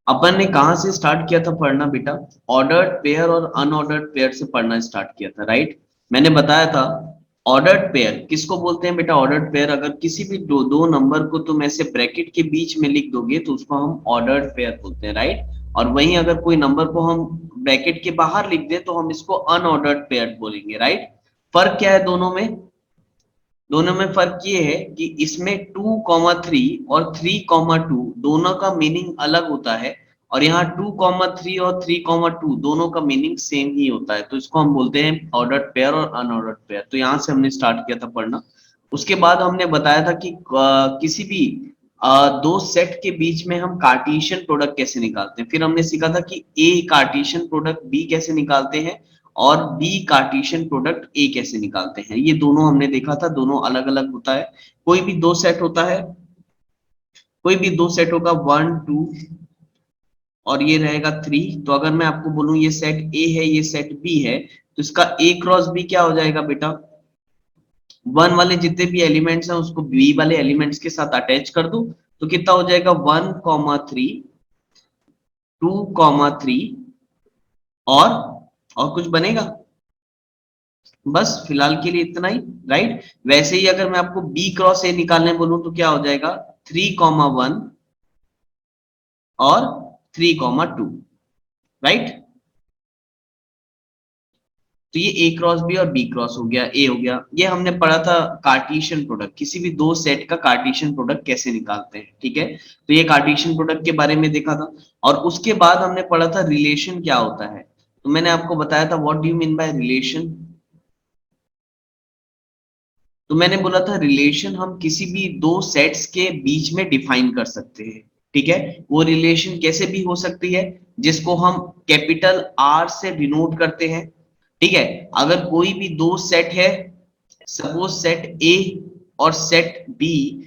अपन ने कहाँ से स्टार्ट किया था पढ़ना बेटा? ऑर्डर्ड पेयर और अनऑर्डर्ड पेयर से पढ़ना स्टार्ट किया था, राइट? मैंने बताया था ऑर्डर्ड पेयर किसको बोलते हैं बेटा? ऑर्डर्ड पेयर अगर किसी भी दो नंबर को तुम ऐसे ब्रैकेट के बीच में लिख दोगे तो उसको हम ऑर्डर्ड पेयर बोलते हैं, राइट? और वहीं अगर कोई नंबर को हम ब्रैकेट के बाहर लिख दे तो हम इसको अनऑर्डर्ड पेयर बोलेंगे, राइट? फर्क क्या है दोनों में? दोनों में फर्क ये है कि इसमें 2,3 और 3,2 दोनों का मीनिंग अलग होता है, और यहाँ 2,3 और 3,2 दोनों का मीनिंग सेम ही होता है। तो इसको हम बोलते हैं ऑर्डर्ड पेयर और अनऑर्डर्ड पेयर। तो यहाँ से हमने स्टार्ट किया था पढ़ना। उसके बाद हमने बताया था कि किसी भी दो सेट के बीच में हम कार्टेशियन प्रोडक्ट कैसे निकालते हैं। फिर हमने सीखा था कि ए कार्टेशियन प्रोडक्ट बी कैसे निकालते हैं और बी कार्टेशियन प्रोडक्ट ए कैसे निकालते हैं। ये दोनों हमने देखा था, दोनों अलग अलग होता है। कोई भी दो सेट होता है, कोई भी दो सेट होगा 1 2 और ये रहेगा 3। तो अगर मैं आपको बोलूं ये सेट ए है ये सेट बी है, तो इसका ए क्रॉस बी क्या हो जाएगा बेटा? 1 वाले जितने भी एलिमेंट्स हैं उसको बी वाले एलिमेंट्स के साथ अटैच कर दो, तो कितना हो जाएगा? 1,3 2,3 और कुछ बनेगा? बस फिलहाल के लिए इतना ही, राइट? वैसे ही अगर मैं आपको बी क्रॉस ए निकालने बोलूं तो क्या हो जाएगा? 3,1 और 3,2, राइट? तो ये ए क्रॉस बी और बी क्रॉस हो गया, ए हो गया। ये हमने पढ़ा था कार्टेशियन प्रोडक्ट, किसी भी दो सेट का कार्टेशियन प्रोडक्ट कैसे निकालते हैं, ठीक है? तो ये कार्टेशियन प्रोडक्ट के बारे में देखा था। और उसके बाद हमने पढ़ा था रिलेशन क्या होता है। तो मैंने आपको बताया था what do you mean by relation. तो मैंने बोला था रिलेशन हम किसी भी दो सेट्स के बीच में डिफाइन कर सकते हैं, ठीक है? वो रिलेशन कैसे भी हो सकती है, जिसको हम कैपिटल आर से डिनोट करते हैं, ठीक है? अगर कोई भी दो सेट है, सपोज सेट ए और सेट बी,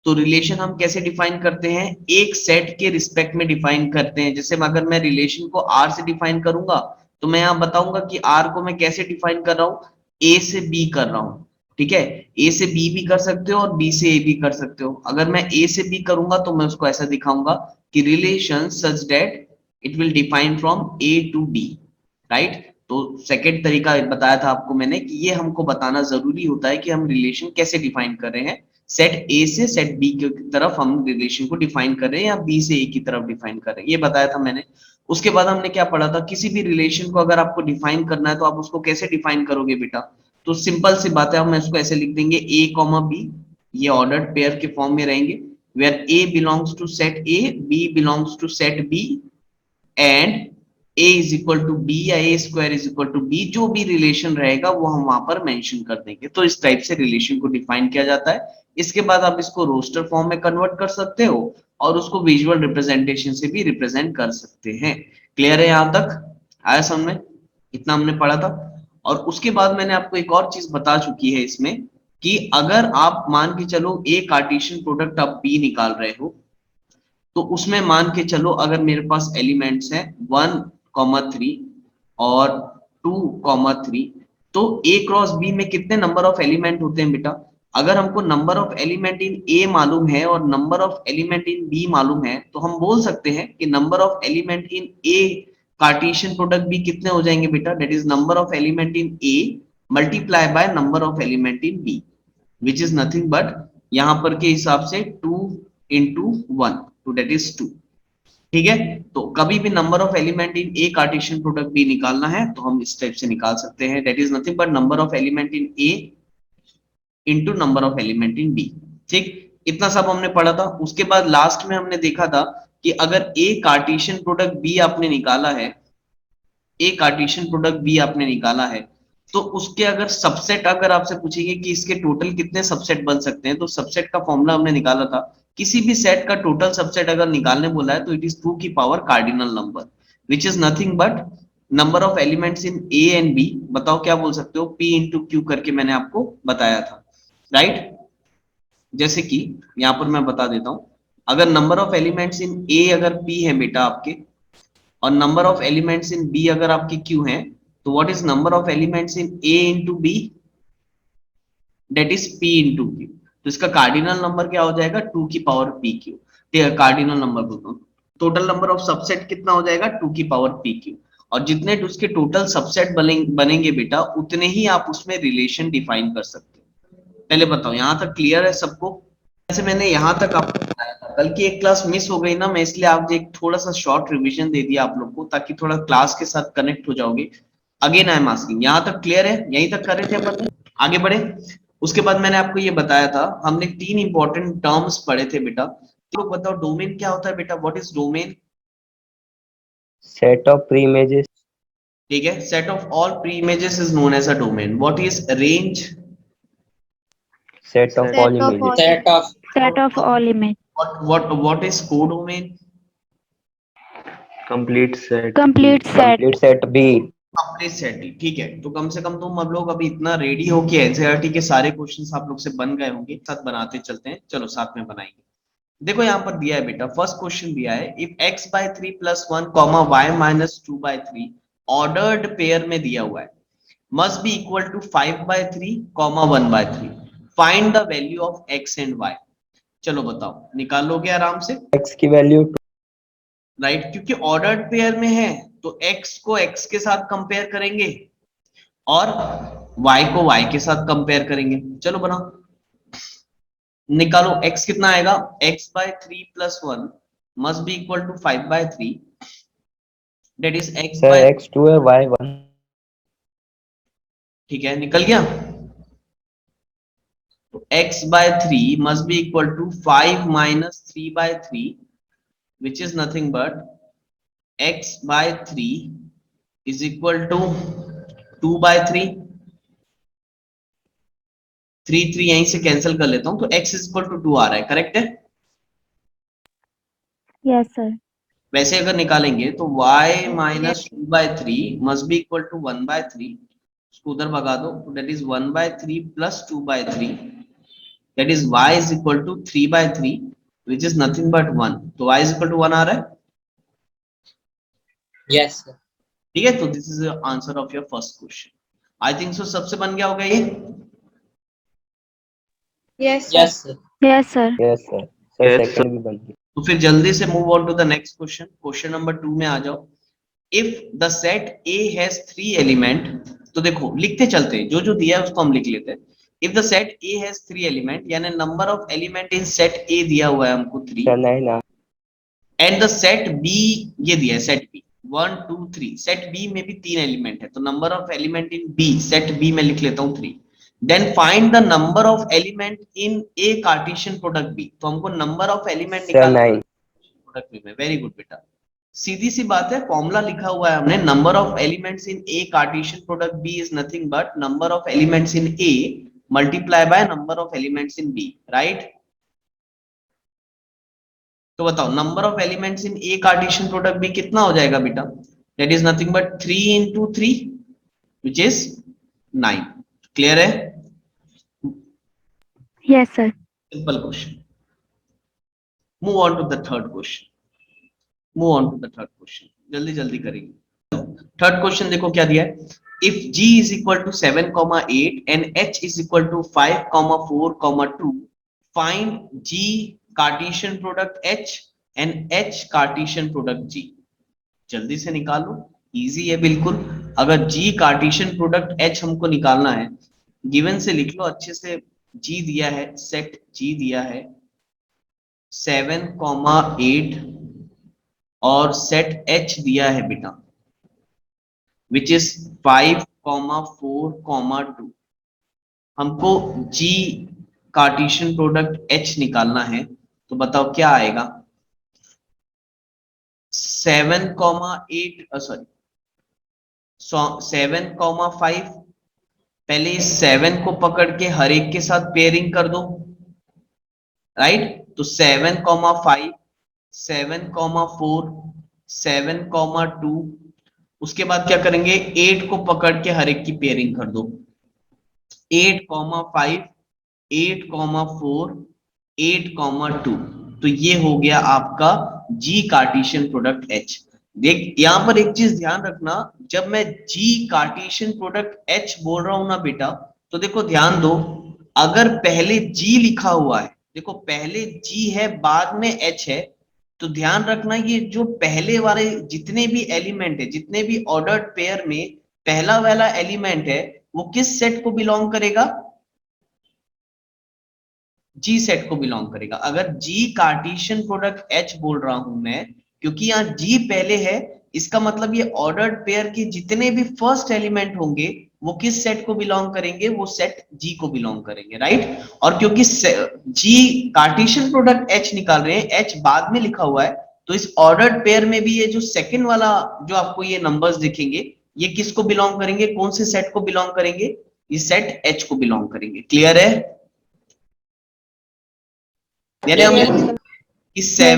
तो रिलेशन हम कैसे डिफाइन करते हैं? एक सेट के रिस्पेक्ट में डिफाइन करते हैं। जैसे अगर मैं रिलेशन को आर से डिफाइन करूंगा तो मैं यहां बताऊंगा कि आर को मैं कैसे डिफाइन कर रहा हूं? ए से बी कर रहा हूं, ठीक है? ए से बी भी कर सकते हो और बी से ए भी कर सकते हो। अगर मैं ए से बी करूंगा तो मैं उसको ऐसा दिखाऊंगा कि relation such that it will define from A to B, right? तो सेकेंड तरीका बताया था आपको मैंने कि ये हमको बताना जरूरी होता है कि हम रिलेशन कैसे डिफाइन कर रहे हैं। सेट ए से सेट बी की तरफ हम रिलेशन को डिफाइन कर रहे हैं या बी से ए की तरफ डिफाइन कर रहे हैं, ये बताया था मैंने। उसके बाद हमने क्या पढ़ा था? किसी भी रिलेशन को अगर आपको डिफाइन करना है तो आप उसको कैसे डिफाइन करोगे बेटा? तो सिंपल सी बात है, हम इसको ऐसे लिख देंगे ए कॉमा बी, ये ऑर्डर्ड पेयर के फॉर्म में रहेंगे, where A belongs to set A, B belongs to set B, and a is equal to B या A square is equal to B. जो भी रिलेशन रहेगा वो हम वहां पर मेंशन कर देंगे। तो इस टाइप से रिलेशन को डिफाइन किया जाता है। इसके बाद आप इसको रोस्टर फॉर्म में कन्वर्ट कर सकते हो और उसको विजुअल रिप्रेजेंटेशन से भी रिप्रेजेंट कर सकते हैं। क्लियर है यहां तक? आया समझ में? इतना हमने पढ़ा था। और उसके बाद मैंने आपको एक और चीज बता चुकी है इसमें कि अगर आप मान के चलो ए कार्टेशियन प्रोडक्ट आप बी निकाल रहे हो, तो उसमें मान के चलो अगर मेरे पास एलिमेंट्स हैं 1,3 और 2,3, तो ए क्रॉस बी में कितने नंबर ऑफ एलिमेंट होते हैं बेटा? अगर हमको number of element in A मालूम है और number of element in B मालूम है, तो हम बोल सकते हैं कि number of element in A Cartesian product B कितने हो जाएंगे बेटा? That is number of element in A multiply by number of element in B, which is nothing but यहां पर के हिसाब से 2 into 1, तो दैट इज 2। ठीक है? तो कभी भी number of element in A Cartesian product B निकालना है तो हम इस टाइप से निकाल सकते हैं, that is nothing but number of element in A into number of element in B. ठीक, इतना सब हमने पढ़ा था। उसके बाद लास्ट में हमने देखा था कि अगर ए कार्टेशियन प्रोडक्ट बी आपने निकाला है, ए कार्टेशियन प्रोडक्ट बी आपने निकाला है, तो उसके अगर सबसेट अगर आपसे पूछेंगे कि इसके टोटल कितने सबसेट बन सकते हैं, तो सबसेट का फॉर्मूला हमने निकाला था। किसी भी सेट का टोटल सबसेट अगर निकालने बोला है तो इट इज 2 की power cardinal number, which is nothing but number of elements in A and B. बताओ क्या बोल सकते हो? पी इंटू क्यू करके मैंने आपको बताया था, राइट? जैसे कि यहां पर मैं बता देता हूं, अगर number of elements in A अगर पी है बेटा आपके, और number of elements in B अगर आपकी क्यू है, तो what is number of elements in A into B? That is P into Q. तो इसका कार्डिनल नंबर क्या हो जाएगा? 2 की power P Q. Cardinal number बोलता हूँ, टोटल नंबर ऑफ सबसेट कितना हो जाएगा 2 की पावर पी क्यू, और जितने उसके टोटल सबसेट बनेंगे बेटा उतने ही आप उसमें रिलेशन डिफाइन कर सकते हो। पहले बताओ यहाँ तक क्लियर है सबको? जैसे मैंने यहाँ तक आपको बताया था, कल की एक क्लास मिस हो गई ना, मैं इसलिए आप एक थोड़ा सा शॉर्ट रिवीजन दे दिया आप लोग को, ताकि थोड़ा क्लास के साथ कनेक्ट हो जाओगे। अगेन आई एम आस्किंग, यहाँ तक क्लियर है? यहीं तक कर रहे थे अपन, आगे बढ़े। उसके बाद मैंने आपको ये बताया था, हमने 3 इंपॉर्टेंट टर्म्स पढ़े थे बेटा। तो बताओ डोमेन क्या होता है बेटा, what is domain? Set of pre-images. ठीक है, set of all pre images is known as a domain. What is range? Set of Set all of images. all set of all image. What is codomain? Complete set B. Complete set. Complete set B. Complete set ही, ठीक है। तो कम से कम तुम अब लोग अभी इतना रेडी हो कि एनसीईआरटी के सारे क्वेश्चंस आप लोग से बन गए होंगे, साथ बनाते चलते हैं, चलो साथ में बनाएंगे। देखो यहाँ पर दिया है बेटा, फर्स्ट क्वेश्चन दिया है, if x by 3 plus 1 comma y minus 2 by 3 ordered pair में दिया हुआ है, must be equal to 5 by 3 comma 1 by 3, find the value of x and y। चलो बताओ, निकाल लोगे आराम से? X की वैल्यू राइट, क्योंकि ऑर्डर्ड पेयर में है तो x को x के साथ कंपेयर करेंगे और y को y के साथ कंपेयर करेंगे। चलो बनाओ, निकालो x कितना आएगा, x by 3 plus 1 must be equal to 5 by 3, that is x sir by, X 2 है Y 1। ठीक है निकल गया। तो x by 3 must be equal to 5 minus 3 by 3, which is nothing but x by 3 is equal to 2 by 3। 3 यहीं से cancel कर लेता हूं, तो x is equal to 2 आ रहा है, करेक्ट है? Yes sir. वैसे अगर निकालेंगे तो y minus 2 by 3 must be equal to 1 by 3, उसको उधर भगा दो, तो that is 1 by 3 plus 2 by 3, that is y is equal to 3 by 3, which is nothing but 1। तो y is equal to 1 आ रहा है? Yes, sir. ठीक है, तो this is answer of your first question. I think so सबसे बन गया होगा ये। Yes sir. Yes, sir. Yes sir. Yes sir, sir second भी बन गई। तो फिर जल्दी से move on to the next question, question number 2 में आ जाओ। If the set A has 3 element, तो देखो लिखते चलते हैं, जो जो दिया है उसको हम लिख लेते हैं। If the set A has 3 element, यानी number of element in set A दिया हुआ है हमको 3, सर नहीं ना, एंड द सेट B ये दिया है, सेट B 1 2 3, सेट B में भी 3 एलिमेंट है, तो number of element in B, set B में लिख लेता हूं 3। Then find the number of element in A Cartesian product B, तो हमको नंबर ऑफ एलिमेंट सर निकालना है नहीं। प्रोडक्ट B में। वेरी गुड बेटा, सीधी सी बात है, फॉर्मूला लिखा हुआ है हमने, number of elements in A Cartesian product B is nothing but number of elements in A multiply by number of elements in B, right? तो बताओ number of elements in A Cartesian product भी कितना हो जाएगा बेटा, that is nothing but 3 into 3 which is 9। Clear है? Yes sir. Simple question. Move on to the third question, move on to the third question, जल्दी जल्दी करेंगे। Third question देखो क्या दिया है, if g is equal to 7,8 and h is equal to 5,4,2, find g Cartesian product h and h Cartesian product g। जल्दी से निकालो, इजी है बिल्कुल। अगर g कार्टेशियन प्रोडक्ट h हमको निकालना है, गिवन से लिख लो अच्छे से। g दिया है, सेट g दिया है 7,8 और सेट h दिया है बेटा विच इज 5,4,2। हमको g कार्टेशियन प्रोडक्ट h निकालना है, तो बताओ क्या आएगा। 7,8 सॉरी 7,5, पहले इस 7 को पकड़ के हर एक के साथ पेयरिंग कर दो, राइट? तो 7,5 7,4 7,2, उसके बाद क्या करेंगे, 8 को पकड़ के हर एक की पेयरिंग कर दो, 8,5 8,4 8,2, तो ये हो गया आपका जी कार्टेशियन प्रोडक्ट H। देख यहाँ पर एक चीज ध्यान रखना, जब मैं जी कार्टेशियन प्रोडक्ट H बोल रहा हूं ना बेटा, तो देखो ध्यान दो, अगर पहले G लिखा हुआ है, देखो पहले G है बाद में H है, तो तो ध्यान रखना ये जो पहले वाले जितने भी एलिमेंट है, जितने भी ऑर्डर्ड पेयर में पहला वाला एलिमेंट है, वो किस सेट को बिलोंग करेगा? जी सेट को बिलोंग करेगा। अगर जी कार्टेशियन प्रोडक्ट एच बोल रहा हूं मैं, क्योंकि यहाँ जी पहले है, इसका मतलब ये ऑर्डर्ड पेयर के जितने भी फर्स्ट एलिमेंट होंगे वो किस सेट को बिलोंग करेंगे? वो सेट जी को बिलोंग करेंगे, राइट। और क्योंकि जी कार्टेशियन प्रोडक्ट एच निकाल रहे हैं, एच बाद में लिखा हुआ है, तो इस ऑर्डर्ड पेयर में भी ये जो सेकंड वाला जो आपको ये नंबर्स दिखेंगे, ये किसको बिलोंग करेंगे? कौन से सेट को बिलोंग करेंगे? ये सेट एच को बिलोंग करेंगे। क्लियर है? यानी हम Yes, बोल sir. कि Yes, sir.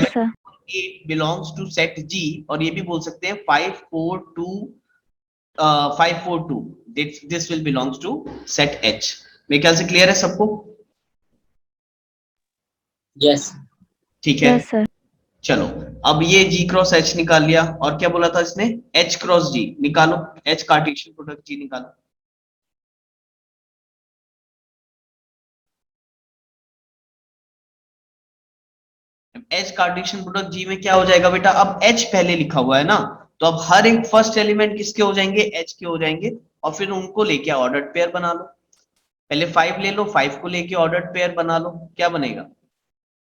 7 belongs to set G, और ये भी बोल सकते हैं 542 this will belongs to set H. मेरे ख्याल से क्लियर है सबको? यस ठीक है, Yes, sir. चलो अब ये जी क्रॉस एच निकाल लिया, और क्या बोला था इसने? एच क्रॉस जी निकालो, एच कार्टेशियन प्रोडक्ट जी निकालो। एच कार्टेशियन प्रोडक्ट जी में क्या हो जाएगा बेटा? अब एच पहले लिखा हुआ है ना, तो अब हर एक फर्स्ट एलिमेंट किसके हो जाएंगे? एच के हो जाएंगे, और फिर उनको लेके ऑर्डर्ड पेयर बना लो। पहले 5 ले लो, 5 को लेके ऑर्डर्ड पेयर बना लो, क्या बनेगा?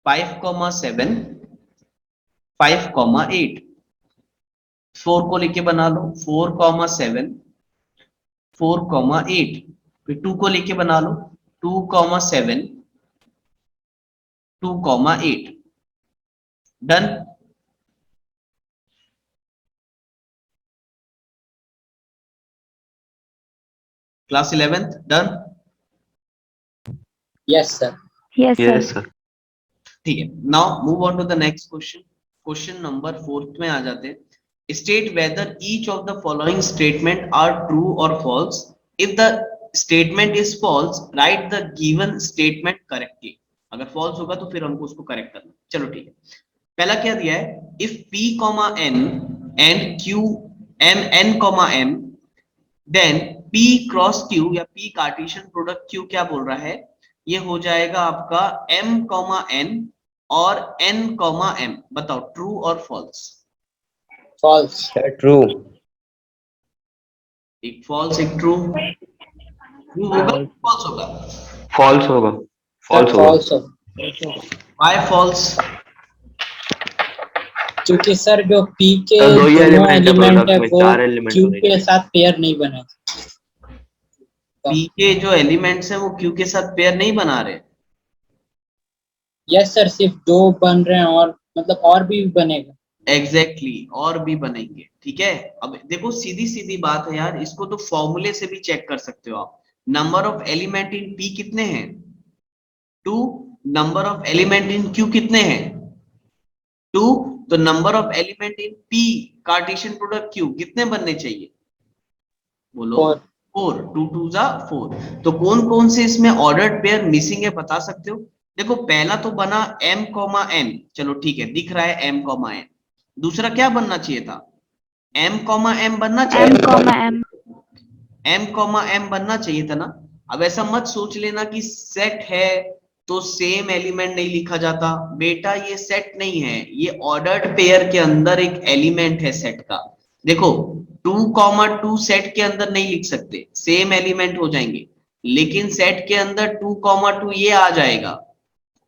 5,7 5,8। 4 को लेके बना लो, 4,7 4,8। फिर 2 को लेके बना लो, 2,7 2,8। Done. Class 11th done. Yes sir Yes, sir. sir. ठीक है, now move on to the next question. Question number 4 में आ जाते हैं। State whether each of the following statement are true और false. If the statement is false, write the given statement correctly. अगर false होगा तो फिर हमको उसको करेक्ट करना। चलो ठीक है, पहला क्या दिया है? If p, n and q n m, then p cross q या p कार्टेशियन प्रोडक्ट q क्या बोल रहा है? ये हो जाएगा आपका m, n और n, m। बताओ ट्रू और फॉल्स? False Sir, true. एक फॉल्स एक ट्रू। ट्रू होगा फॉल्स होगा? False होगा. सर False होगा. False why false? क्योंकि सर जो पी के तो दो ही दोनों एलिमेंट है एलिमेंट प्रोडक्ट है में, वो 4 एलिमेंट क्यू होने के चाहिए. साथ पेयर नहीं बने। p के जो एलिमेंट्स हैं वो q के साथ पेयर नहीं बना रहे। यस सर, सिर्फ दो बन रहे हैं और मतलब और भी बनेगा। एग्जैक्टली और भी बनेंगे। ठीक है, अब देखो सीधी सीधी बात है यार, इसको तो फॉर्मूले से भी चेक कर सकते हो आप। Number of element in p कितने हैं? 2। Number of element in q कितने हैं? 2। तो number of element in p Cartesian product q कितने बनने चाहिए? बोलो। 4 4। 2 2 जा 4। तो कौन कौन से इसमें ऑर्डर्ड पेयर मिसिंग है बता सकते हो? देखो पहला तो बना m, n। चलो ठीक है, दिख रहा है m, n। दूसरा क्या बनना चाहिए था? m, m बनना चाहिए M, था। M. m, m बनना चाहिए था ना। अब ऐसा मत सोच लेना कि सेट है तो सेम एलिमेंट नहीं लिखा जाता। बेटा ये सेट नहीं है, ये ऑर्डर्ड पेयर के अंदर एक एलिमेंट है सेट का। देखो 2,2 सेट के अंदर नहीं लिख सकते, सेम एलिमेंट हो जाएंगे, लेकिन सेट के अंदर 2,2 ये आ जाएगा।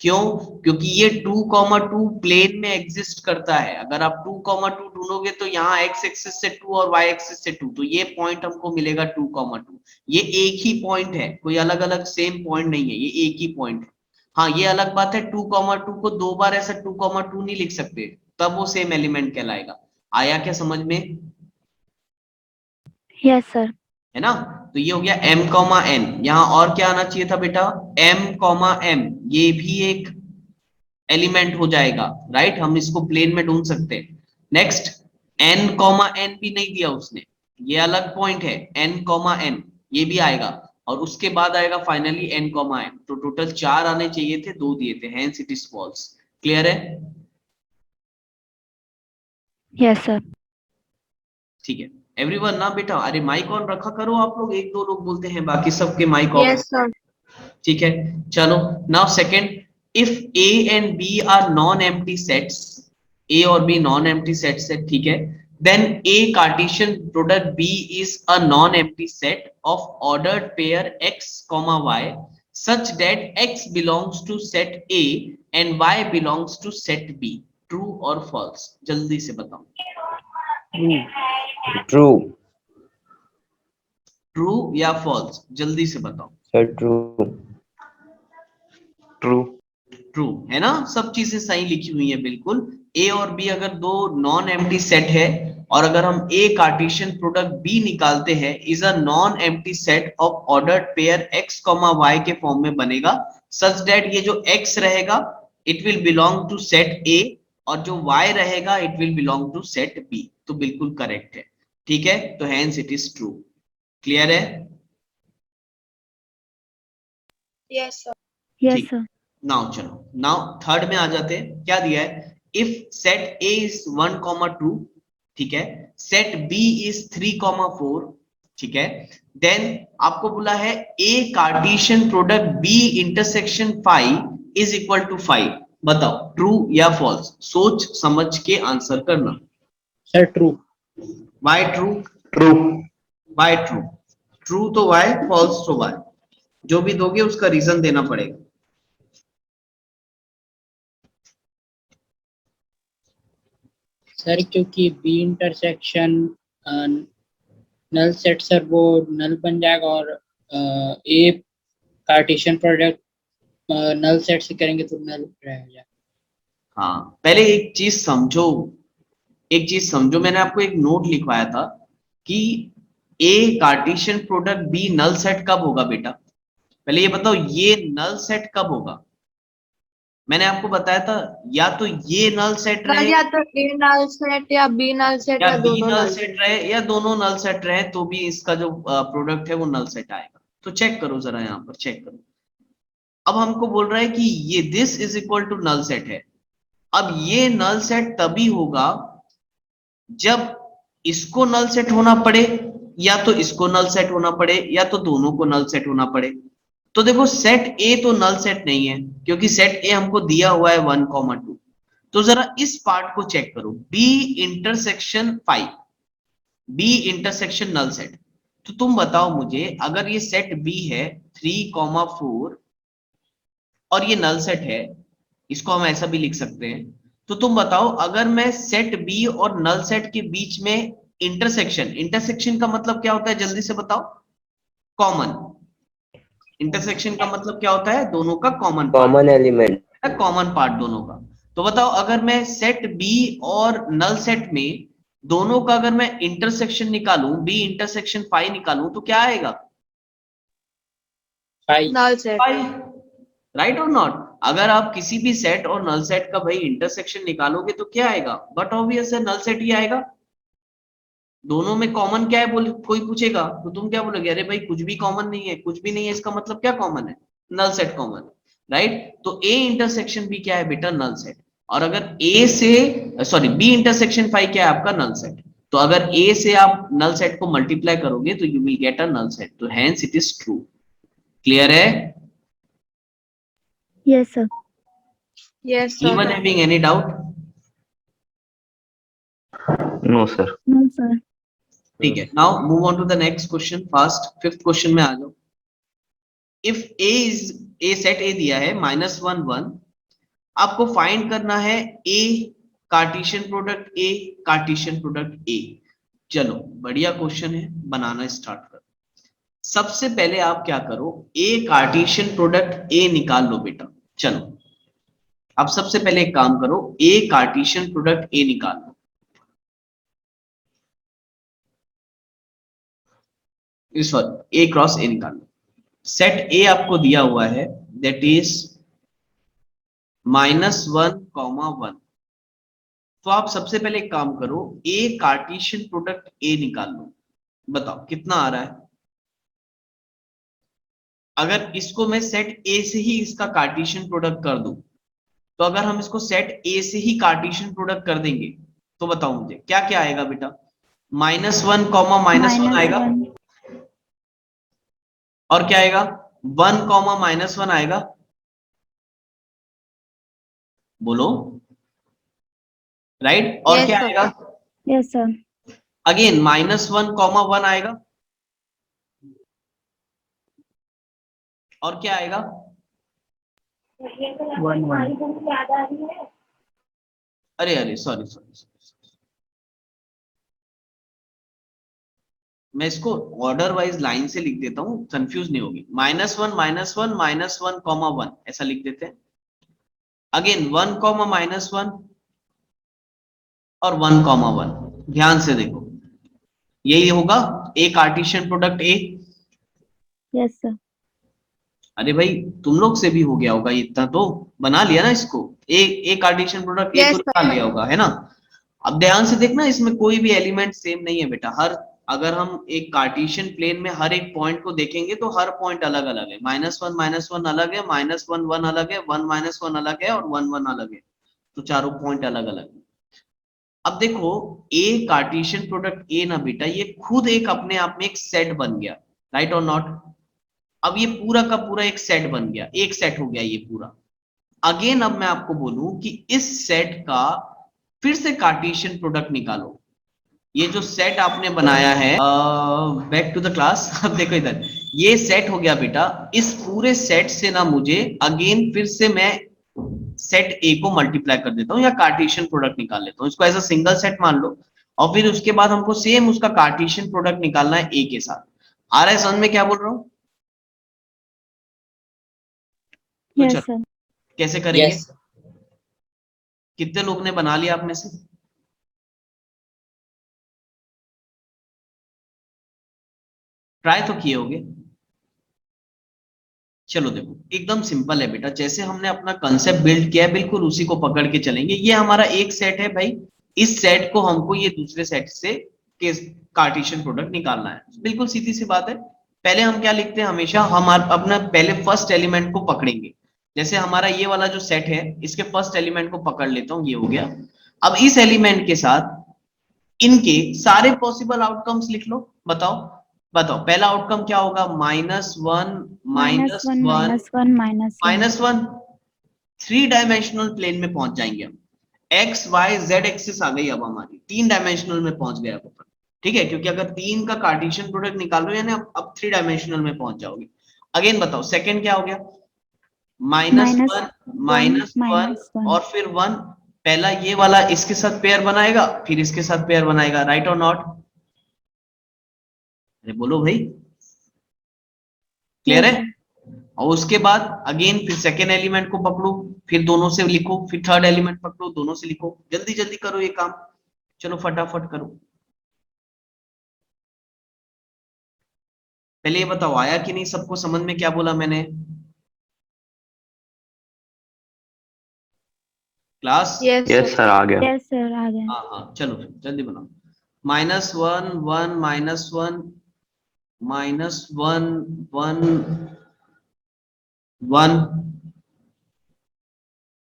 क्यों? क्योंकि ये 2,2 प्लेन में एग्जिस्ट करता है। अगर आप 2,2 ढूंढोगे तो यहाँ x एक्सिस से 2 और y एक्सिस से 2, तो ये पॉइंट हमको मिलेगा 2,2। ये एक ही पॉइंट है, कोई अलग अलग सेम पॉइंट नहीं है, ये एक ही पॉइंट है। हाँ ये अलग बात है 2,2 को दो बार ऐसा 2,2 नहीं लिख सकते, तब वो सेम एलिमेंट कहलाएगा। आया क्या समझ में? Yes, sir. है ना। तो ये हो गया m, n। यहाँ और क्या आना चाहिए था बेटा? m, m, ये भी एक एलिमेंट हो जाएगा, राइट। हम इसको प्लेन में ढूंढ सकते हैं। नेक्स्ट n, n भी नहीं दिया उसने, ये अलग पॉइंट है। n, n ये भी आएगा, और उसके बाद आएगा फाइनली n, n। तो टोटल 4 आने चाहिए थे, 2 दिए थे, hence it is false. Clear है? Yes, sir. ठीक है एवरीवन ना बेटा, अरे माइक ऑन रखा करो आप लोग, एक दो लोग बोलते हैं, बाकी सबके माइक ऑफ। Yes, sir. ठीक है, चलो now second. If a and b are non empty sets, A और बी नॉन एम्प्टी सेट्स है, ठीक है। Then A Cartesian product B is a non empty set of ordered pair x, y such that x belongs to set A and y belongs to set B. True और false, जल्दी से बताओ। True. True या false, जल्दी से बताओ। Sir true. True. True है ना, सब चीजें सही लिखी हुई है बिल्कुल। ए और बी अगर दो नॉन एम्प्टी सेट है और अगर हम ए कार्टेशियन प्रोडक्ट बी निकालते हैं, is a non empty set of ordered pair x, y के फॉर्म में बनेगा, सच दैट ये जो x रहेगा it will belong to set A और जो y रहेगा it will belong to set B. तो बिल्कुल करेक्ट है, ठीक है। तो hence it is true. Clear है? Yes, ठीक। sir. नाउ चलो, नाउ थर्ड में आ जाते हैं। क्या दिया है? इफ सेट ए इज 1, 2, ठीक है, सेट बी इज 3, 4, ठीक है, देन आपको बोला है A Cartesian product B intersection 5 is equal to 5। बताओ ट्रू या फॉल्स, सोच समझ के आंसर करना। Sir true. Why true? True. Why true? True तो वाई, फॉल्स तो वाई, जो भी दोगे उसका रीजन देना पड़ेगा। सर क्योंकि B intersection null set sir वो नल बन जाएगा और A Cartesian product null set से करेंगे तो नल रह जाएगा। हाँ, पहले एक चीज समझो, एक चीज समझो, मैंने आपको एक नोट लिखवाया था कि A Cartesian product B null set कब होगा बेटा। पहले ये बताओ ये नल सेट कब होगा। मैंने आपको बताया था या तो ये नल सेट रहे या तो ए नल सेट या बी नल सेट या या बी दोनों नल नल सेट रहे या दोनों नल सेट रहे, तो भी इसका जो प्रोडक्ट है वो नल सेट आएगा। तो चेक करो जरा, यहाँ पर चेक करो। अब हमको बोल रहा है कि ये this is equal to null set है। अब ये नल सेट तभी होगा जब इसको नल सेट होना पड़े या तो इसको नल सेट होना पड़े या तो दोनों को नल सेट होना पड़े। तो देखो सेट ए तो नल सेट नहीं है क्योंकि सेट ए हमको दिया हुआ है 1, 2। तो जरा इस पार्ट को चेक करो, B intersection 5, B intersection null set. तो तुम बताओ मुझे, अगर ये सेट बी है 3, 4 और ये नल सेट है, इसको हम ऐसा भी लिख सकते हैं। तो तुम बताओ अगर मैं सेट बी और नल सेट के बीच में इंटरसेक्शन, इंटरसेक्शन का मतलब क्या होता है जल्दी से बताओ। कॉमन। इंटरसेक्शन का मतलब क्या होता है? दोनों का common common element. Common part दोनों का। तो बताओ अगर मैं सेट बी और नल सेट में दोनों का अगर मैं इंटरसेक्शन निकालूं, बी इंटरसेक्शन 5 निकालूं, तो क्या आएगा? Null set. 5, राइट और नॉट? अगर आप किसी भी सेट और नल सेट का भाई इंटरसेक्शन निकालोगे तो क्या आएगा? बट ऑब्वियस है नल सेट ही आएगा। दोनों में कॉमन क्या है बोल, कोई पूछेगा तो तुम क्या बोलोगे? अरे भाई कुछ भी कॉमन नहीं है, कुछ भी नहीं है, इसका मतलब क्या कॉमन है? Null set common, right? तो ए इंटरसेक्शन बी क्या है बेटा? Null set. और अगर ए से सॉरी बी इंटरसेक्शन 5 क्या है आपका? Null set. तो अगर ए से आप नल सेट को मल्टीप्लाई करोगे तो you will get a null set. तो hence it is true. Clear है? Yes, sir. Yes, sir. Anyone having any doubt? No sir. No, sir. ठीक है, now move on to the next question fast. Fifth question में आ जाओ। If A set ए दिया है -1, 1, आपको फाइंड करना है A Cartesian product A, Cartesian product A. चलो बढ़िया क्वेश्चन है, बनाना स्टार्ट करो। सबसे पहले आप क्या करो, ए कार्टेशियन प्रोडक्ट ए निकाल लो बेटा। चलो आप सबसे पहले एक काम करो, ए कार्टेशियन प्रोडक्ट ए निकाल लो। सॉरी ए क्रॉस ए निकाल लो। सेट ए आपको दिया हुआ है दैट इज -1, 1। तो आप सबसे पहले एक काम करो, ए कार्टेशियन प्रोडक्ट ए निकाल लो। बताओ कितना आ रहा है? अगर इसको मैं सेट ए से ही इसका कार्टेशियन प्रोडक्ट कर दूं, तो अगर हम इसको सेट ए से ही कार्टेशियन प्रोडक्ट कर देंगे तो बताओ मुझे क्या क्या आएगा बेटा? -1, -1 आएगा। और क्या आएगा? 1, -1 आएगा। बोलो राइट। और Yes, क्या sir. आएगा? Yes, sir. अगेन -1, 1 आएगा। और क्या आएगा? 1 1 अरे सॉरी, मैं इसको ऑर्डर वाइज लाइन से लिख देता हूँ, कंफ्यूज नहीं होगी। -1 -1 -1, 1 ऐसा लिख देते हैं। अगेन 1, -1 और 1, 1। ध्यान से देखो, यही होगा A Cartesian product A. Yes, sir. अरे भाई तुम लोग से भी हो गया होगा, इतना तो बना लिया ना इसको। ए कार्टेशियन प्रोडक्ट ए Yes, तो निकाल लिया होगा, है ना। अब ध्यान से देखना, इसमें कोई भी एलिमेंट सेम नहीं है बेटा। हर अगर हम एक कार्टेशियन प्लेन में हर एक पॉइंट को देखेंगे तो हर पॉइंट अलग अलग है। -1 अलग है, -1 1 अलग है, 1 -1 अलग है और 1 1 अलग है। तो चारों पॉइंट अलग अलग है। अब देखो, ए कार्टेशियन प्रोडक्ट ए ना बेटा, ये खुद एक अपने आप में एक सेट बन गया, राइट और नॉट। अब ये पूरा का पूरा एक सेट बन गया, एक सेट हो गया ये पूरा। अगेन अब मैं आपको बोलूं कि इस सेट का फिर से कार्टेशियन प्रोडक्ट निकालो। ये जो सेट आपने बनाया है, बैक टू द क्लास। अब देखो इधर, ये सेट हो गया बेटा। इस पूरे सेट से ना मुझे अगेन फिर से मैं सेट ए को मल्टीप्लाई कर देता हूँ या कार्टेशियन प्रोडक्ट निकाल लेता हूँ। इसको एज अ सिंगल सेट मान लो, और फिर उसके बाद हमको सेम उसका कार्टेशियन प्रोडक्ट निकालना है ए के साथ। आ रहा है समझ में क्या बोल रहा हूँ? तो Yes, चलो sir. कैसे करेंगे? Yes. कितने लोग ने बना लिया आप में से? ट्राई तो किए होगे। चलो देखो, एकदम सिंपल है बेटा। जैसे हमने अपना कंसेप्ट बिल्ड किया है, बिल्कुल उसी को पकड़ के चलेंगे। ये हमारा एक सेट है भाई, इस सेट को हमको ये दूसरे सेट से कार्टेशियन प्रोडक्ट निकालना है। बिल्कुल सीधी सी बात है। पहले हम क्या लिखते हैं हमेशा, हम अपना पहले फर्स्ट एलिमेंट को पकड़ेंगे। जैसे हमारा ये वाला जो सेट है, इसके फर्स्ट एलिमेंट को पकड़ लेता हूं, ये हो गया। अब इस एलिमेंट के साथ इनके सारे पॉसिबल आउटकम्स लिख लो। बताओ बताओ, पहला आउटकम क्या होगा? -1 -1 -1 3 डायमेंशनल प्लेन में पहुंच जाएंगे हम। एक्स वाई जेड एक्सिस आ गई अब हमारी, 3 डायमेंशनल में पहुंच गए अब। ठीक है, क्योंकि अगर 3 का कार्टेशियन प्रोडक्ट निकाल लो यानी अब 3 डायमेंशनल में पहुंच जाओगे। अगेन बताओ, सेकंड क्या हो गया? -1 -1 और फिर 1। पहला ये वाला इसके साथ पेयर बनाएगा, फिर इसके साथ पेयर बनाएगा, राइट और नॉट? अरे बोलो भाई, क्लियर है? और उसके बाद अगेन फिर सेकेंड एलिमेंट को पकड़ो, फिर दोनों से लिखो, फिर थर्ड एलिमेंट पकड़ो, दोनों से लिखो। जल्दी जल्दी करो ये काम, चलो फटाफट करो। पहले ये बताओ, आया कि नहीं सबको समझ में क्या बोला मैंने? Class? Yes, yes sir. Sir आ गया। Yes, sir. आ गया. हाँ चलो फिर जल्दी बनाओ। -1 1 -1 -1 1 1।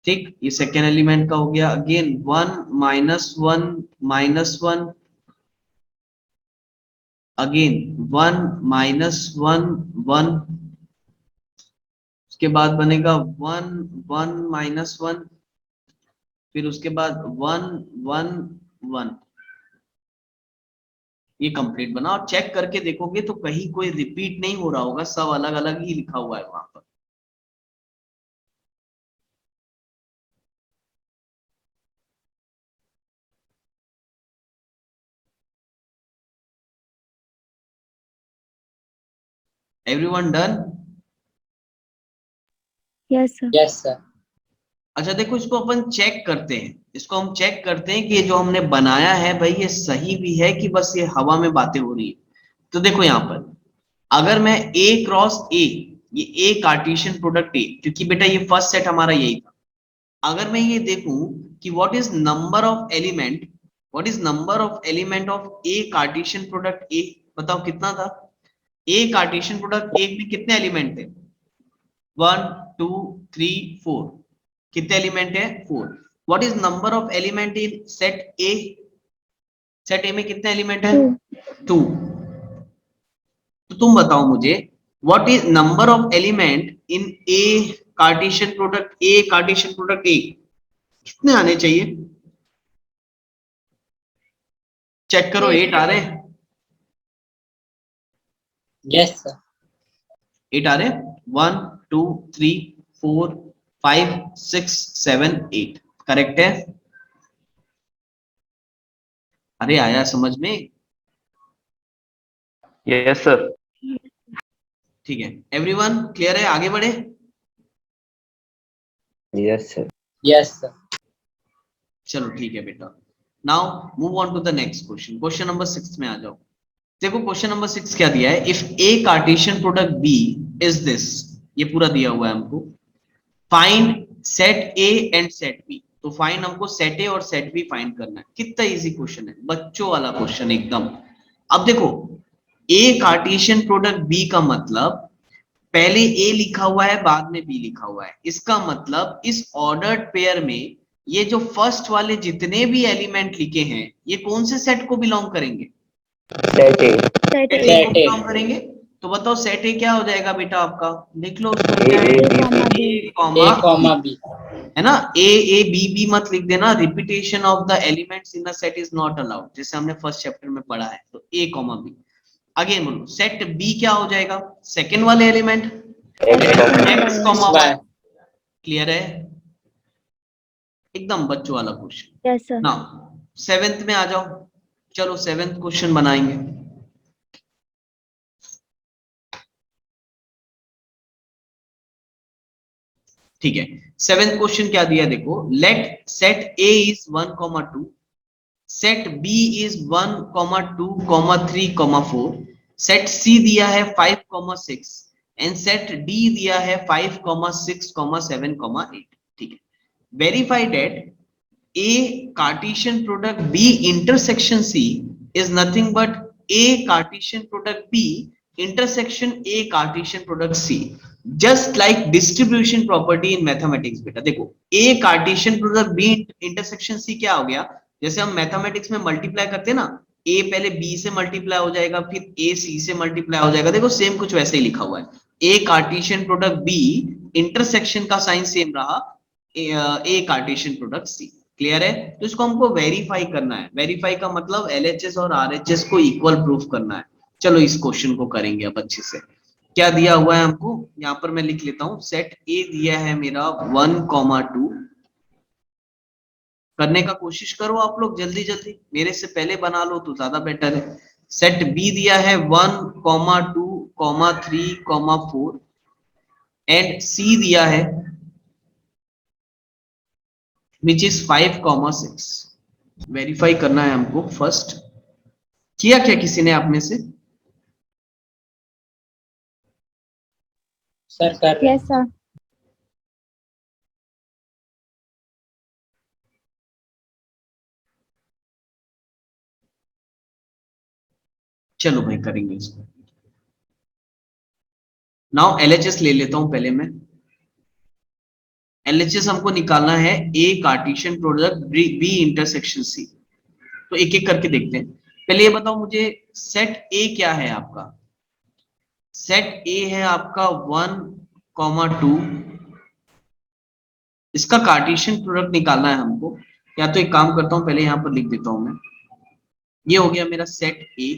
ठीक, ये सेकेंड एलिमेंट का हो गया। Again 1 -1 -1, again 1 -1 1। उसके बाद बनेगा 1 1 -1, फिर उसके बाद 1 1 1। ये कंप्लीट बना, और चेक करके देखोगे तो कहीं कोई रिपीट नहीं हो रहा होगा, सब अलग अलग ही लिखा हुआ है वहां पर। Everyone done? Yes, sir. Yes, sir. अच्छा देखो, इसको अपन चेक करते हैं। इसको हम चेक करते हैं कि ये जो हमने बनाया है भाई, ये सही भी है कि बस ये हवा में बातें हो रही है। तो देखो यहाँ पर, अगर मैं A क्रॉस A, ये A कार्टेशियन प्रोडक्ट A, क्योंकि बेटा ये फर्स्ट सेट हमारा यही था। अगर मैं ये देखूं कि what is number of element of A Cartesian product A, बताओ कितना था? A कार्टेशियन प्रोडक्ट A में कितने एलिमेंट थे? 1 2 3 4। कितने एलिमेंट है? 4। What is number of element in set A? Set ए में कितने एलिमेंट है? 2। तो तुम बताओ मुझे, what is number of element in A Cartesian product ए? कितने आने चाहिए? चेक करो, 8 आ रहे हैं, यस सर, 8 आ रहे हैं, 1 2 3 4 5 6 7 8, करेक्ट है। अरे आया समझ में? Yes sir. ठीक है, एवरीवन क्लियर है, आगे बढ़े। Yes, sir. यस सर, चलो ठीक है बेटा, now move on to the next question, question number 6 में आ जाओ। देखो क्वेश्चन नंबर 6 क्या दिया है, if A Cartesian product B is this, ये पूरा दिया हुआ है हमको, find set A and set B. तो फाइंड हमको सेट ए और सेट बी फाइंड करना है। कितना इजी क्वेश्चन है, बच्चों वाला क्वेश्चन एकदम। अब देखो, ए कार्टेशियन प्रोडक्ट बी का मतलब पहले ए लिखा हुआ है बाद में बी लिखा हुआ है, इसका मतलब इस ऑर्डर्ड पेयर में ये जो फर्स्ट वाले जितने भी एलिमेंट लिखे हैं ये कौन से सेट को बिलोंग करेंगे, Set A. Set set A A को बिलोंग करेंगे। तो बताओ सेट ए क्या हो जाएगा बेटा आपका, लिख लो उसको, A, A, B, A A comma comma B, है ना, ए बी बी मत लिख देना, repetition of the elements in a set is not allowed, जैसे हमने फर्स्ट चैप्टर में पढ़ा है। तो ए कॉमा बी, अगेन बोलो, सेट बी क्या हो जाएगा, सेकंड वाले element X comma Y, Y, clear है, एकदम बच्चों वाला क्वेश्चन। Yes, sir. ना 7th में आ जाओ, चलो 7th क्वेश्चन बनाएंगे। ठीक है, 7th क्वेश्चन क्या दिया देखो, let set A is 1,2, set B is 1,2,3,4, set C दिया है 5,6 एंड सेट डी दिया है 5,6,7,8। ठीक है, verify that A Cartesian product B intersection C is nothing but A Cartesian product B intersection A Cartesian product C, just like distribution property in mathematics। बेटा देखो, A Cartesian product B intersection C क्या हो गया, जैसे हम mathematics में multiply करते हैं ना, A पहले B से मल्टीप्लाई हो जाएगा, फिर A C से मल्टीप्लाई हो जाएगा, देखो सेम कुछ वैसे ही लिखा हुआ है। A Cartesian product B intersection का साइन सेम रहा, A Cartesian product C, clear है। तो इसको हमको वेरीफाई करना है, वेरीफाई का मतलब एलएचएस और आरएचएस को इक्वल प्रूफ करना है। चलो इस क्वेश्चन को करेंगे अब अच्छे से। क्या दिया हुआ है हमको, यहाँ पर मैं लिख लेता हूं, सेट ए दिया है मेरा 1,2, करने का कोशिश करो आप लोग जल्दी जल्दी, मेरे से पहले बना लो तो ज्यादा बेटर है। सेट बी दिया है 1,2,3,4 एंड सी दिया है which is 5,6। वेरीफाई करना है हमको फर्स्ट। किया क्या किसी ने आप में से? सर कर रहे Yes, sir. चलो भाई करेंगे इसको। नाउ एलएचएस ले लेता हूं पहले मैं। एलएचएस हमको निकालना है A Cartesian product B intersection C. तो एक एक करके देखते हैं। पहले ये बताओ मुझे, सेट ए क्या है आपका? सेट ए है आपका 1,2, इसका कार्टेशियन प्रोडक्ट निकालना है हमको। या तो एक काम करता हूं, पहले यहां पर लिख देता हूं मैं, ये हो गया मेरा सेट ए,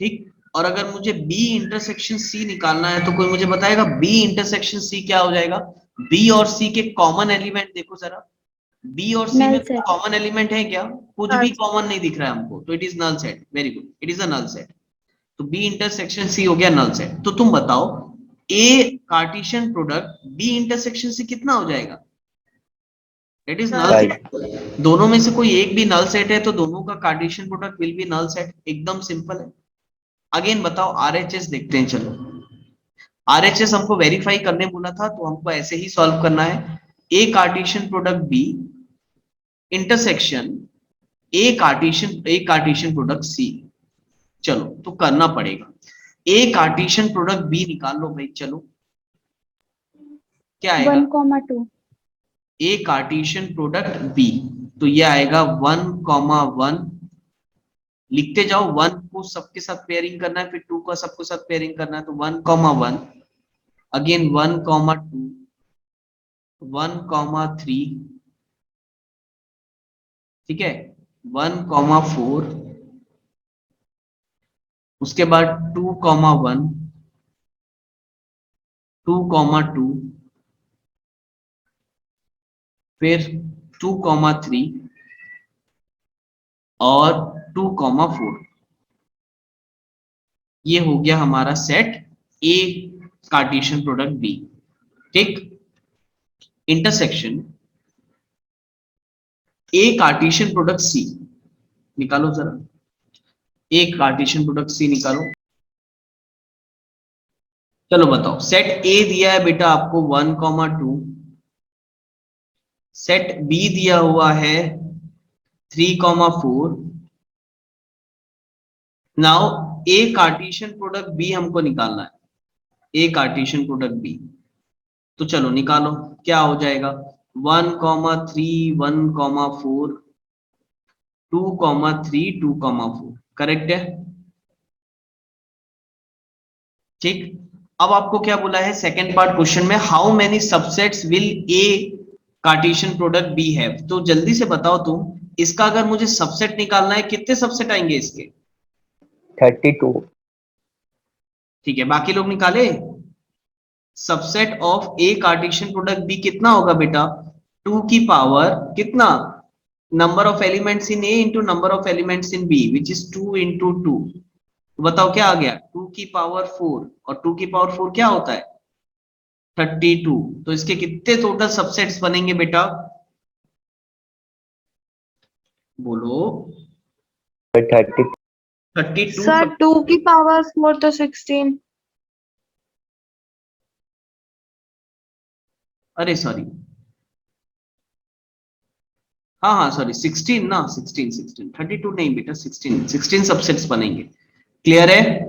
ठीक। और अगर मुझे बी इंटरसेक्शन सी निकालना है तो कोई मुझे बताएगा बी इंटरसेक्शन सी क्या हो जाएगा? बी और सी के कॉमन एलिमेंट देखो जरा, बी और सी Null में set. कॉमन एलिमेंट है क्या? कुछ भी कॉमन नहीं दिख रहा है हमको, तो it is null set. Very good, it is a null set. तो बी इंटरसेक्शन सी हो गया नल सेट। तो तुम बताओ A Cartesian product B intersection C कितना हो जाएगा? It is null Right. Set. दोनों में से कोई एक भी नल सेट है तो दोनों का Cartesian product will be null set, एकदम सिंपल है। अगेन बताओ आरएचएस देखते हैं। चलो आरएचएस हमको वेरीफाई करने बोला था तो हमको ऐसे ही सॉल्व करना है। A Cartesian product B intersection A Cartesian product C. चलो तो करना पड़ेगा। ए कार्टेशियन प्रोडक्ट बी निकाल लो भाई। चलो क्या आएगा? 1,2. ए कार्टेशियन प्रोडक्ट बी, तो ये आएगा 1,1, लिखते जाओ। 1 को सबके साथ पेयरिंग करना है, फिर 2 का सबके साथ पेयरिंग करना है, तो 1,1, अगेन 1,2, 1,3, ठीक है, 1,4 उसके बाद 2,1, 2,2, फिर 2,3 और 2,4। ये हो गया हमारा set A Cartesian product B. ठीक, intersection A Cartesian product C निकालो जरा, ए कार्टेशियन प्रोडक्ट सी निकालो। चलो बताओ, सेट ए दिया है बेटा आपको 1,2, सेट बी दिया हुआ है 3,4। नाउ ए कार्टेशियन प्रोडक्ट बी हमको निकालना है, ए कार्टेशियन प्रोडक्ट बी। तो चलो निकालो, क्या हो जाएगा 1,3, 1,4, 2,3, 2,4, करेक्ट है। ठीक, अब आपको क्या बोला है सेकेंड पार्ट क्वेश्चन में, how many subsets will A Cartesian product B have. तो जल्दी से बताओ तुम, इसका अगर मुझे सबसेट निकालना है कितने सबसेट आएंगे इसके? 32। ठीक है, बाकी लोग निकाले। Subset of A Cartesian product B कितना होगा बेटा? 2 की पावर कितना, number of elements in A into number of elements in B, which is 2 into 2। तो बताओ क्या आ गया, 2 की पावर 4, और 2 की पावर 4 क्या होता है 32। तो इसके कितने टोटल सबसेट्स बनेंगे बेटा, बोलो। 30। 32। सर 2 की पावर 4 तो 16। अरे सॉरी, हाँ हाँ सॉरी 16 ना, 16, 16, 32 नहीं बेटा, 16, 16 सबसेट्स बनेंगे। क्लियर है?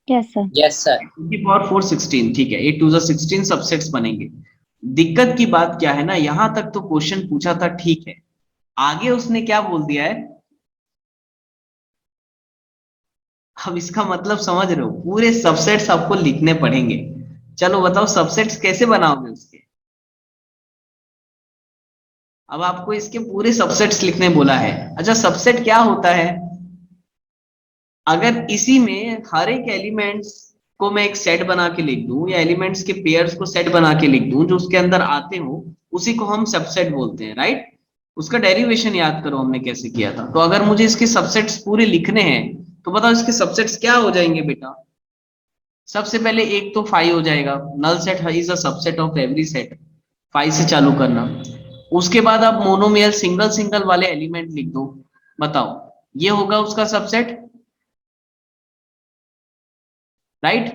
Yes, sir. Yes sir. 2 की पावर 4 16, ठीक है, 8 टू 16 सबसेट्स बनेंगे। दिक्कत की बात क्या है ना, यहां तक तो क्वेश्चन पूछा था, ठीक है, आगे उसने क्या बोल दिया है, अब इसका मतलब समझ रहे हो, पूरे सबसेट्स आपको लिखने पड़ेंगे। चलो बताओ सबसेट्स कैसे बनाओगे उसके। अब आपको इसके पूरे सबसेट्स लिखने बोला है। अच्छा, सबसेट क्या होता है, अगर इसी में हर एक एलिमेंट्स को मैं एक सेट बना के लिख दूं, या एलिमेंट्स के पेयर्स को सेट बना के लिख दूं जो उसके अंदर आते हो, उसी को हम सबसेट बोलते हैं, राइट। उसका डेरिवेशन याद करो हमने कैसे किया था। तो अगर मुझे इसके सबसेट्स पूरे लिखने हैं, तो बताओ इसके सबसेट्स क्या हो जाएंगे बेटा। सबसे पहले एक तो 5 हो जाएगा, null set is a subset of every set, 5 से चालू करना। उसके बाद आप मोनोमियल सिंगल सिंगल वाले एलिमेंट लिख दो, बताओ ये होगा उसका सबसेट, राइट।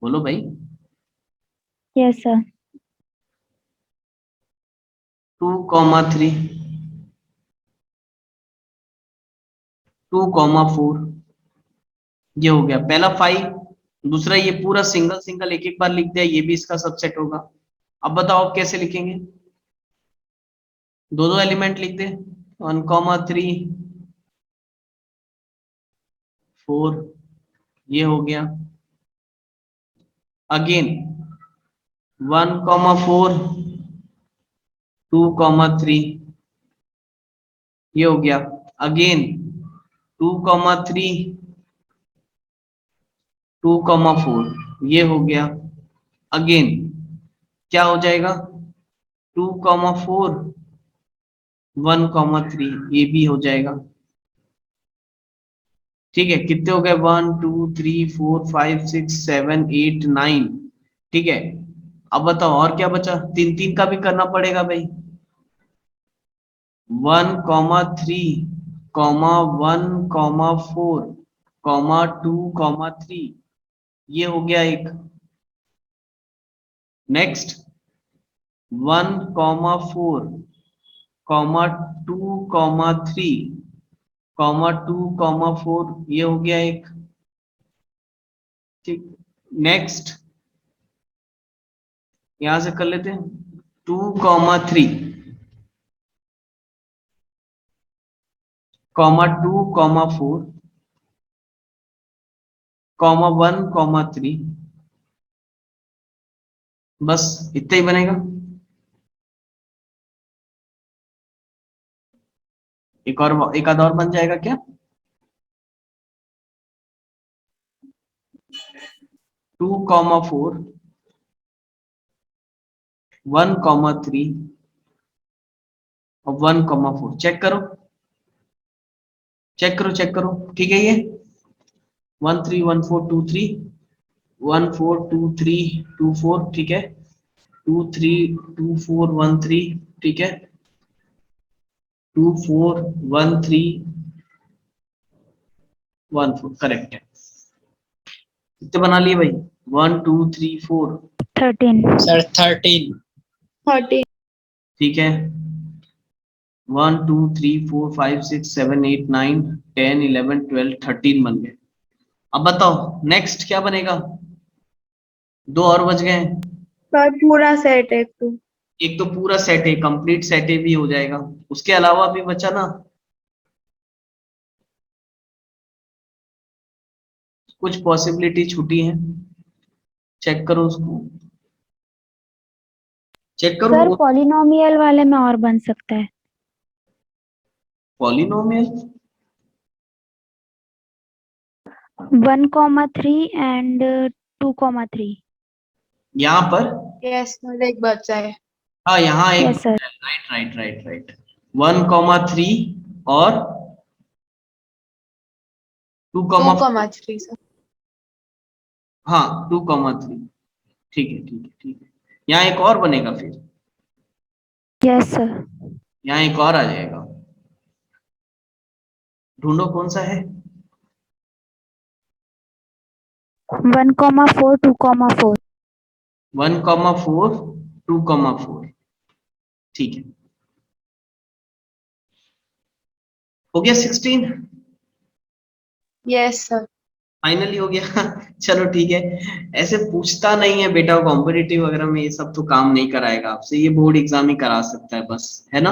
बोलो भाई। Yes, sir. 2,3, 2,4, ये हो गया पहला 5। दूसरा ये पूरा सिंगल सिंगल एक एक बार लिख दिया, ये भी इसका सबसेट होगा। अब बताओ आप कैसे लिखेंगे, दो दो एलिमेंट लिख दे, 1,3, 4, ये हो गया। अगेन 1,4, 2,3, ये हो गया। अगेन 2,3, 2,4, ये हो गया। अगेन क्या हो जाएगा 2,4, 1,3, ये भी हो जाएगा। ठीक है, कितने हो गए 1 2 3 4 5 6 7 8 9। ठीक है, अब बताओ और क्या बचा, तीन तीन का भी करना पड़ेगा भाई। 1,3, 1,4, 2,3, ये हो गया एक। नेक्स्ट 1,4, 2,3, 2,4, ये हो गया एक। ठीक, नेक्स्ट यहां से कर लेते हैं 2,3, 2,4, 1,3, बस इतना ही बनेगा। एक आध और बन जाएगा क्या? 2,4 1,3 और 1,4 चेक करो ठीक है। ये 131423 142324 ठीक है, 232413 ठीक है, 241314 करेक्ट है। कितने बना लिए भाई? 1 2 3 4 13. सर 13. 30. ठीक है, 1 2 3 4 5 6 7 8 9 10 11 12 13 बन गए। अब बताओ नेक्स्ट क्या बनेगा? दो और बच गए हैं। पर पूरा सेट है तो एक तो पूरा सेट है, कंप्लीट सेट है भी हो जाएगा, उसके अलावा भी बचा ना कुछ पॉसिबिलिटी छूटी है, चेक करो उसको, चेक करो। सर पॉलिनोमियल वाले में और बन सकता है. Polynomial 1,3 and 2,3. यहाँ पर, यस सर एक बचा है। हाँ यहाँ एक, Yes, sir. राइट 1,3 और 2,3 सर। हाँ 2,3 ठीक है। यहाँ एक और बनेगा, फिर Yes, sir. यहाँ एक और आ जाएगा, ढूंढो कौन सा है। 1,4 2,4. 1,4 2,4 ठीक है, हो गया 16, यस सर। फाइनली हो गया। चलो ठीक है, ऐसे पूछता नहीं है बेटा, कॉम्पिटिटिव वगैरह में ये सब तो काम नहीं कराएगा आपसे, ये बोर्ड एग्जाम ही करा सकता है बस, है ना।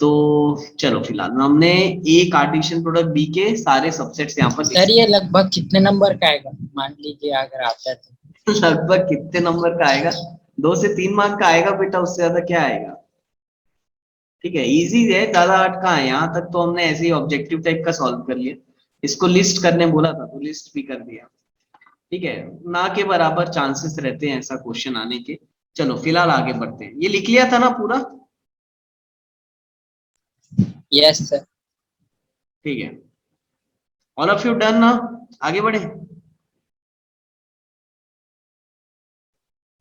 तो चलो फिलहाल हमने ए कार्टेशियन प्रोडक्ट बी के सारे सबसेट्स यहाँ पर सर ये लगभग कितने नंबर का आएगा, मान लीजिए अगर आता है तो? लगभग कितने नंबर का आएगा? 2 से 3 मार्क का आएगा बेटा, उससे ज्यादा क्या आएगा। ठीक है, इजी है, ज्यादा हार्ड कहाँ है। यहाँ तक तो हमने ऐसे ही ऑब्जेक्टिव टाइप का सॉल्व कर लिया, इसको लिस्ट करने बोला था तो लिस्ट भी कर दिया। ठीक है, ना के बराबर चांसेस रहते हैं ऐसा क्वेश्चन आने के। चलो फिलहाल आगे बढ़ते हैं, ये लिख लिया था ना पूरा? Yes sir. ठीक है, ऑल ऑफ यू डन ना, आगे बढ़े।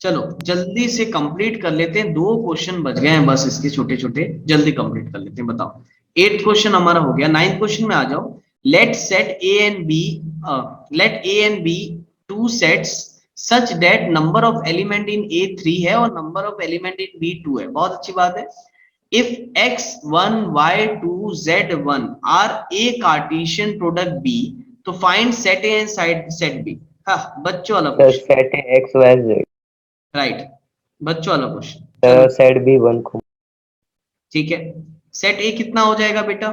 चलो जल्दी से कंप्लीट कर लेते हैं, 2 क्वेश्चन बच गए हैं बस इसके छोटे छोटे, जल्दी कंप्लीट कर लेते हैं। बताओ 8th क्वेश्चन हमारा हो गया, 9th क्वेश्चन में आ जाओ। Let set A and B, let A and B two sets such that number of element in A 3 है और number of element in B 2 है। बहुत अच्छी बात है। If x1 y2 z1 are A Cartesian product B, तो find set A and set B. हाँ बच्चों वाला sir question, set X Y Z, right, बच्चों वाला क्वेश्चन। सर सेट बी 1 को। ठीक है, सेट ए कितना हो जाएगा बेटा?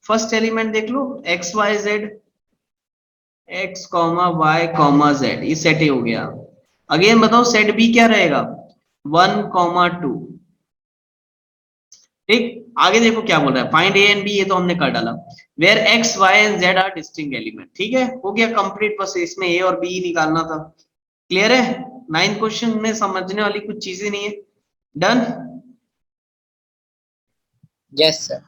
फर्स्ट एलिमेंट देख लो, X Y Z, X comma Y comma Z, ये सेट ए हो गया। अगेन बताओ सेट बी क्या रहेगा? 1,2। ठीक, आगे देखो क्या बोल रहा है, फाइंड ए एंड बी, ये तो हमने कर डाला। Where X Y and Z are distinct element. ठीक है, हो गया कंप्लीट, बस इसमें ए और बी निकालना था। क्लियर है? 9th क्वेश्चन में समझने वाली कुछ चीजें नहीं है। डन? Yes sir.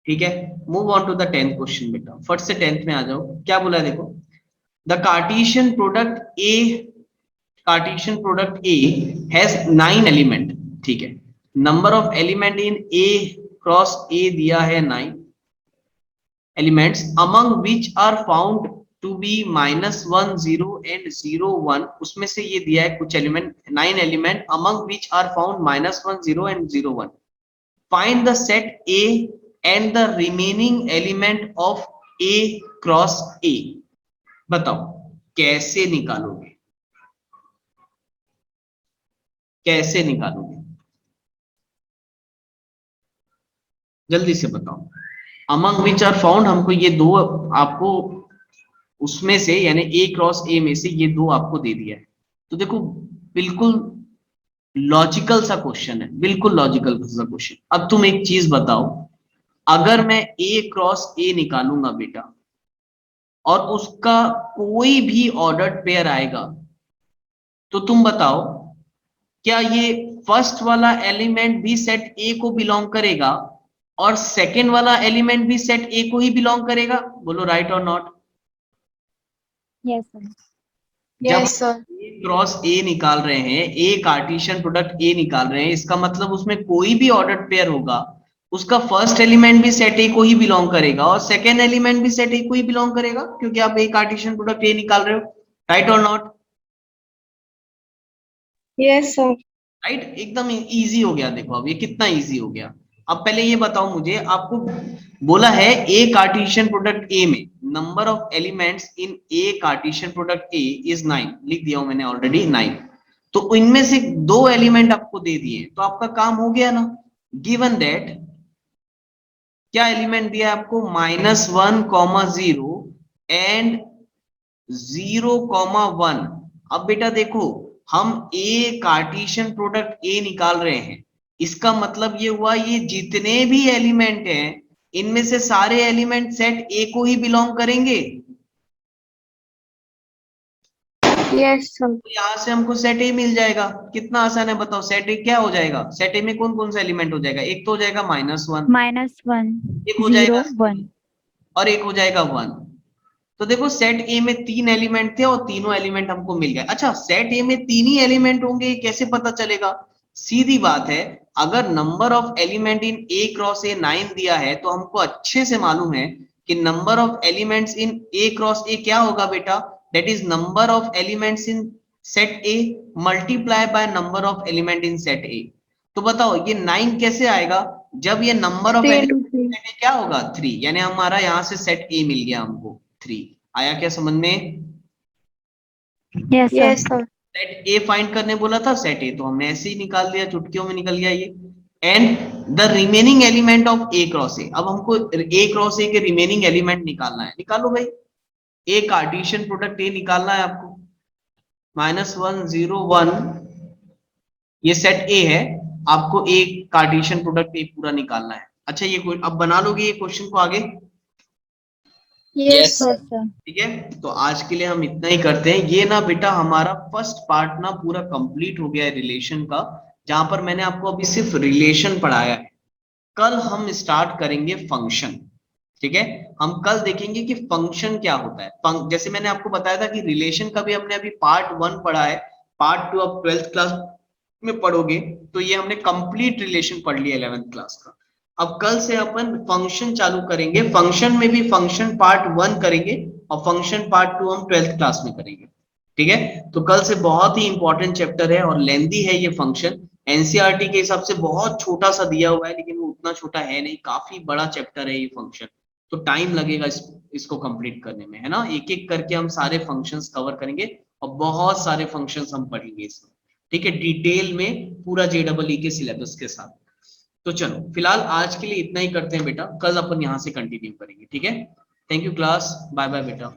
ठीक है, move on to the 10th question बेटा, फट से 10th में आ जाओ। क्या बोला है देखो, the Cartesian product A has 9 element. ठीक है, number of element in A cross A दिया है 9 elements, among which are found to be -1 0 and 0 1, उसमें से ये दिया है कुछ element 9 element, among which are found -1 0 and 0 1। Find the set A and the remaining element of A cross A। बताओ कैसे निकालोगे, कैसे निकालोगे, जल्दी से बताओ। अमंग विच आर फाउंड, हमको ये दो आपको उसमें से यानी A क्रॉस A में से ये दो आपको दे दिया है। तो देखो बिल्कुल लॉजिकल सा क्वेश्चन है, बिल्कुल लॉजिकल सा क्वेश्चन। अब तुम एक चीज बताओ, अगर मैं A क्रॉस A निकालूंगा बेटा और उसका कोई भी ऑर्डर्ड पेयर आएगा, तो तुम बताओ क्या ये फर्स्ट वाला एलिमेंट भी सेट ए को बिलोंग करेगा और सेकंड वाला एलिमेंट भी सेट ए को ही बिलोंग करेगा? बोलो राइट और नॉट। Yes, sir. जब यस सर। ए क्रॉस ए निकाल रहे हैं, ए कार्टेशियन प्रोडक्ट ए निकाल रहे हैं, इसका मतलब उसमें कोई भी ऑर्डर्ड पेयर होगा, उसका फर्स्ट एलिमेंट भी सेट ए को ही बिलोंग करेगा और सेकंड एलिमेंट भी सेट ए को ही बिलोंग करेगा, क्योंकि आप ए कार्टेशियन प्रोडक्ट ए निकाल रहे हो। राइट और नॉट? Yes sir. राइट, एकदम इजी हो गया। देखो अब ये कितना इजी हो गया। अब पहले ये बताओ मुझे, आपको बोला है ए कार्टेशियन प्रोडक्ट ए में number of elements in A Cartesian product A is 9, लिख दिया हूं मैंने ऑलरेडी 9। तो इनमें से 2 एलिमेंट आपको दे दिए तो आपका काम हो गया ना। गिवन दैट क्या एलिमेंट दिया आपको? -1, 0 एंड 0, 1। अब बेटा देखो, हम ए कार्टेशियन प्रोडक्ट ए निकाल रहे हैं, इसका मतलब ये हुआ ये जितने भी एलिमेंट हैं इनमें से सारे एलिमेंट सेट ए को ही बिलोंग करेंगे। Yes sir. तो यहां से हमको सेट ए मिल जाएगा। कितना आसान है बताओ। सेट ए क्या हो जाएगा? सेट ए में कौन कौन सा एलिमेंट हो जाएगा? एक तो हो जाएगा -1, -1, एक हो जाएगा 0, 1. और एक हो जाएगा 1। तो देखो सेट ए में 3 एलिमेंट थे और तीनों एलिमेंट हमको मिल गए। अच्छा, सेट ए में 3 ही एलिमेंट होंगे, ये कैसे पता चलेगा? सीधी बात है, अगर number of element in A cross ए 9 दिया है तो हमको अच्छे से मालूम है कि number of elements in A cross ए क्या होगा बेटा? That is number of elements in set A multiply by number of element in set ए। तो बताओ ये 9 कैसे आएगा? जब ये नंबर ऑफ एलिमेंट क्या होगा? 3, यानी हमारा यहाँ से सेट ए मिल गया हमको 3। आया क्या समझ में? Yes, sir. Yes sir. Set ए फाइंड करने बोला था, सेट ए तो हमने ऐसे ही निकाल दिया, चुटकियों में निकल गया ये। And the remaining element of A cross ए। अब हमको ए क्रॉस ए के रिमेनिंग एलिमेंट निकालना है। निकालो भाई, ए कार्टेशियन प्रोडक्ट ए निकालना है आपको। -1, 0, 1 ये सेट ए है, आपको ए कार्टेशियन प्रोडक्ट ए पूरा निकालना है। अच्छा, ये अब बना लोगे ये क्वेश्चन को आगे? Yes sir. Yes, sir. ठीक है, तो आज के लिए हम इतना ही करते हैं। ये ना बेटा हमारा फर्स्ट पार्ट ना पूरा कंप्लीट हो गया है रिलेशन का, जहां पर मैंने आपको अभी सिर्फ रिलेशन पढ़ाया है। कल हम स्टार्ट करेंगे फंक्शन। ठीक है, हम कल देखेंगे कि फंक्शन क्या होता है। जैसे मैंने आपको बताया था कि रिलेशन का भी हमने अभी पार्ट 1 पढ़ा है, पार्ट 2 अब 12th क्लास में पढ़ोगे, तो ये हमने कंप्लीट रिलेशन पढ़ लिया 11th क्लास का। अब कल से अपन फंक्शन चालू करेंगे। फंक्शन में भी फंक्शन पार्ट 1 करेंगे और फंक्शन पार्ट 2 हम 12th क्लास में करेंगे। ठीक है, तो कल से बहुत ही इंपॉर्टेंट चैप्टर है और लेंदी है ये फंक्शन। एनसीईआरटी के हिसाब से बहुत छोटा सा दिया हुआ है, लेकिन वो उतना छोटा है नहीं, काफी बड़ा चैप्टर है ये फंक्शन। तो टाइम लगेगा इसको कंप्लीट करने में, है ना। एक एक करके हम सारे फंक्शंस कवर करेंगे और बहुत सारे फंक्शंस हम पढ़ेंगे इसमें। ठीक है, डिटेल में पूरा जेईई के सिलेबस के साथ। तो चलो फिलहाल आज के लिए इतना ही करते हैं बेटा, कल अपन यहाँ से कंटिन्यू करेंगे। ठीक है, thank you class, bye bye बेटा।